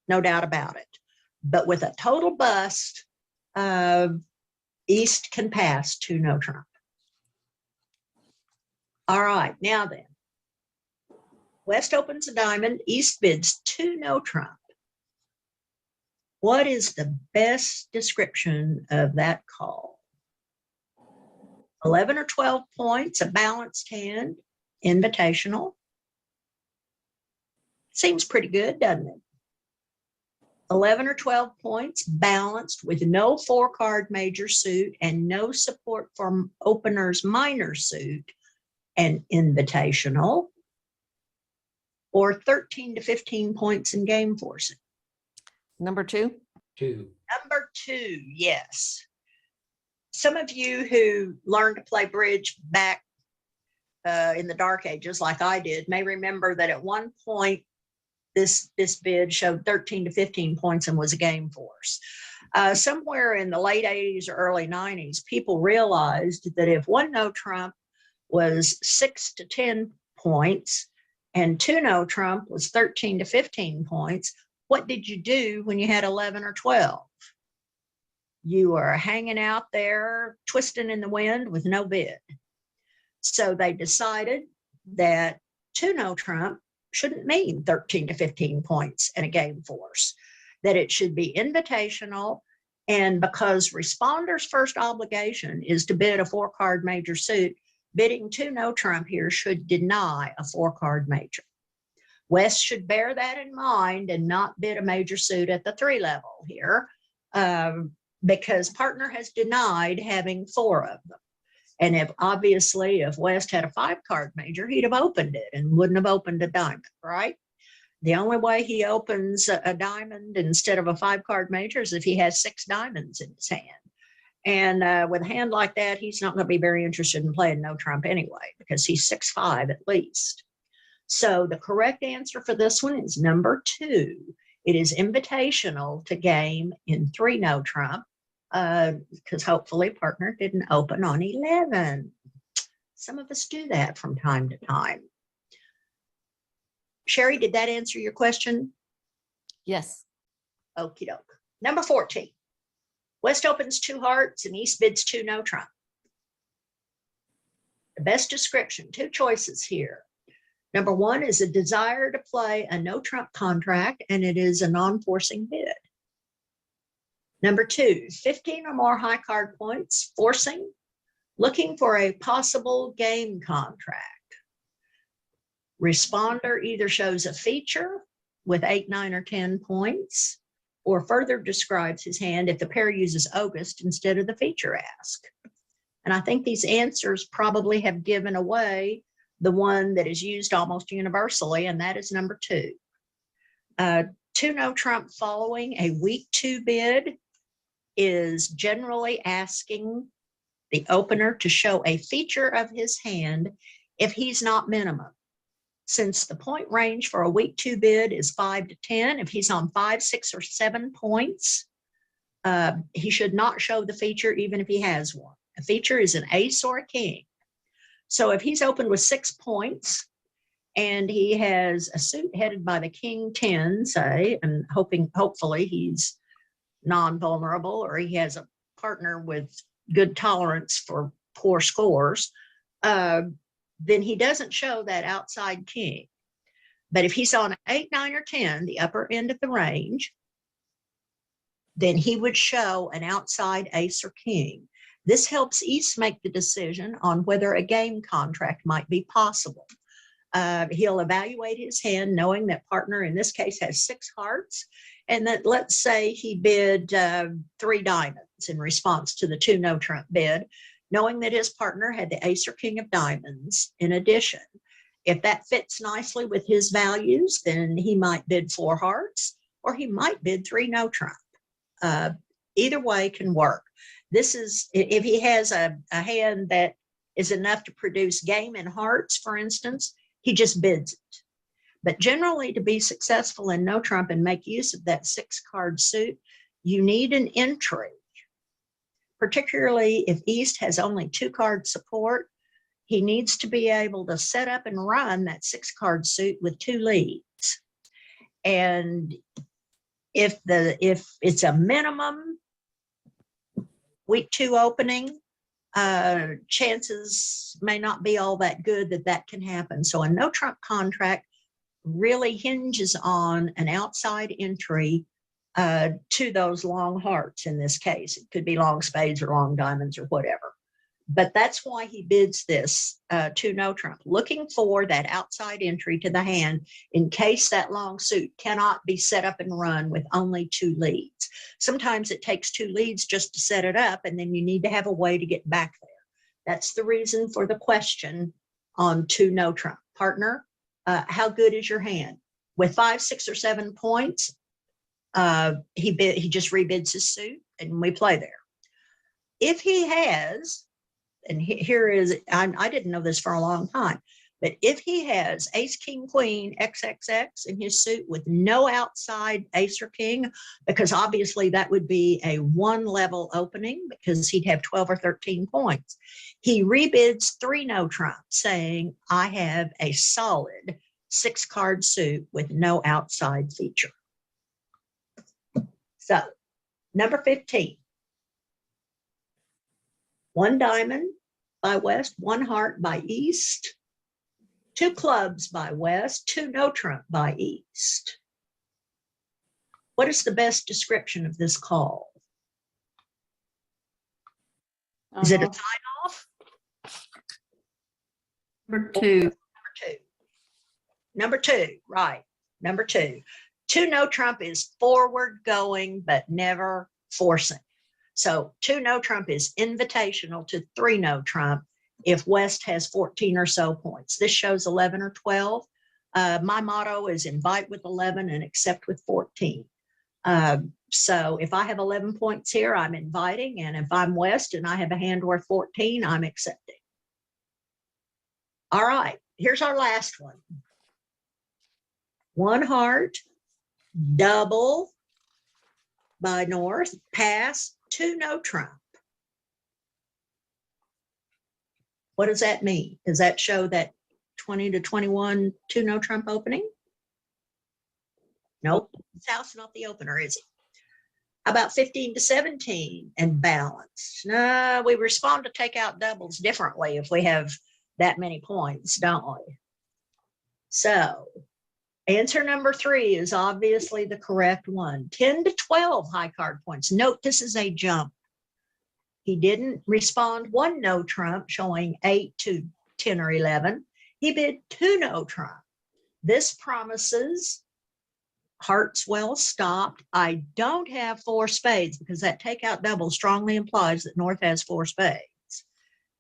No doubt about it. But with a total bust, East can pass 2 no trump. All right, now then. West opens a diamond, East bids 2 no trump. What is the best description of that call? 11 or 12 points, a balanced hand, invitational. Seems pretty good, doesn't it? 11 or 12 points, balanced with no 4-card major suit and no support from opener's minor suit, and invitational. Or 13 to 15 points in game forcing. Number 2. 2. Number 2, yes. Some of you who learned to play bridge back in the dark ages, like I did, may remember that at one point, this bid showed 13 to 15 points and was a game force. Somewhere in the late 80s or early 90s, people realized that if 1 no trump was 6 to 10 points, and 2 no trump was 13 to 15 points, what did you do when you had 11 or 12? You were hanging out there, twisting in the wind with no bid. So they decided that 2 no trump shouldn't mean 13 to 15 points and a game force, that it should be invitational. And because responders' first obligation is to bid a 4-card major suit, bidding 2 no trump here should deny a 4-card major. West should bear that in mind and not bid a major suit at the 3 level here, because partner has denied having 4 of them. And if West had a 5-card major, he'd have opened it and wouldn't have opened a diamond, right? The only way he opens a diamond instead of a 5-card major is if he has 6 diamonds in his hand. And with a hand like that, he's not going to be very interested in playing no trump anyway, because he's 6'5" at least. So the correct answer for this one is number 2. It is invitational to game in 3 no trump, because hopefully partner didn't open on 11. Some of us do that from time to time. Sherry, did that answer your question? Yes. Okie doke. Number 14. West opens 2 hearts and East bids 2 no trump. The best description, 2 choices here. Number 1 is a desire to play a no trump contract, and it is a non-forcing bid. Number 2, 15 or more high card points, forcing, looking for a possible game contract. Responder either shows a feature with 8, 9, or 10 points, or further describes his hand if the pair uses August instead of the feature ask. And I think these answers probably have given away the one that is used almost universally, and that is number 2. 2 no trump following a week 2 bid is generally asking the opener to show a feature of his hand if he's not minimum. Since the point range for a week 2 bid is 5 to 10, if he's on 5, 6, or 7 points, he should not show the feature even if he has one. A feature is an ace or a king. So if he's opened with 6 points and he has a suit headed by the king 10, say, and hopefully he's non-vulnerable, or he has a partner with good tolerance for poor scores, then he doesn't show that outside king. But if he's on 8, 9, or 10, the upper end of the range, then he would show an outside ace or king. This helps East make the decision on whether a game contract might be possible. He'll evaluate his hand knowing that partner in this case has 6 hearts, and that, let's say, he bid 3 diamonds in response to the 2 no trump bid, knowing that his partner had the ace or king of diamonds in addition. If that fits nicely with his values, then he might bid 4 hearts, or he might bid 3 no trump. Either way can work. This is if he has a hand that is enough to produce game and hearts, for instance, he just bids it. But generally, to be successful in no trump and make use of that 6-card suit, you need an entry. Particularly if East has only 2-card support, he needs to be able to set up and run that 6-card suit with 2 leads. And if it's a minimum week 2 opening, chances may not be all that good that can happen. So a no trump contract really hinges on an outside entry to those long hearts. In this case, it could be long spades or long diamonds or whatever. But that's why he bids this to no trump, looking for that outside entry to the hand in case that long suit cannot be set up and run with only 2 leads. Sometimes it takes 2 leads just to set it up, and then you need to have a way to get back there. That's the reason for the question on 2 no trump. Partner, how good is your hand? With 5, 6, or 7 points, he just rebids his suit and we play there. If he has, and here is, I didn't know this for a long time, but if he has ace, king, queen, XXX in his suit with no outside ace or king, because obviously that would be a 1-level opening because he'd have 12 or 13 points. He rebids 3 no trump, saying, I have a solid 6-card suit with no outside feature. So, number 15. 1 diamond by West, 1 heart by East, 2 clubs by West, 2 no trump by East. What is the best description of this call? Is it a sign-off? Number 2. Number two, right. Number 2. 2 no trump is forward going, but never forcing. So 2 no trump is invitational to 3 no trump if West has 14 or so points. This shows 11 or 12. My motto is invite with 11 and accept with 14. So if I have 11 points here, I'm inviting. And if I'm West and I have a hand worth 14, I'm accepting. All right, here's our last one. 1 heart, double by North, pass, 2 no trump. What does that mean? Does that show that 20 to 21 2 no trump opening? Nope, South's not the opener, is it? How about 15 to 17 and balanced? No, we respond to take out doubles differently if we have that many points, don't we? So answer number 3 is obviously the correct one. 10 to 12 high card points. Note this is a jump. He didn't respond 1 no trump, showing 8 to 10 or 11. He bid 2 no trump. This promises hearts well stopped. I don't have 4 spades because that takeout double strongly implies that North has 4 spades.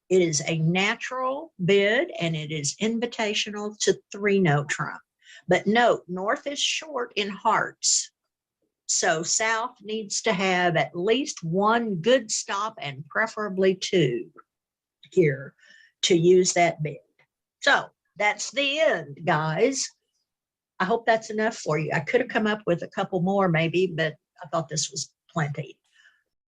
It is a natural bid and it is invitational to 3 no trump. But note, North is short in hearts. So South needs to have at least one good stop and preferably two here to use that bid. So that's the end, guys. I hope that's enough for you. I could have come up with a couple more maybe, but I thought this was plenty.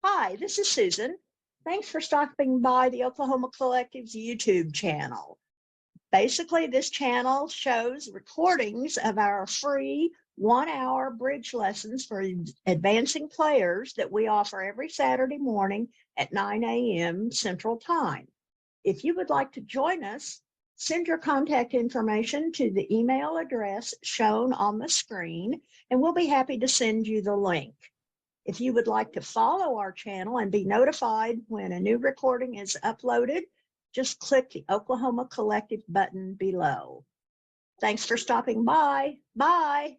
Hi, this is Susan. Thanks for stopping by the Oklahoma Collective's YouTube channel. Basically, this channel shows recordings of our free 1-hour bridge lessons for advancing players that we offer every Saturday morning at 9 a.m. Central Time. If you would like to join us, send your contact information to the email address shown on the screen, and we'll be happy to send you the link. If you would like to follow our channel and be notified when a new recording is uploaded, just click the Oklahoma Collective button below. Thanks for stopping by. Bye.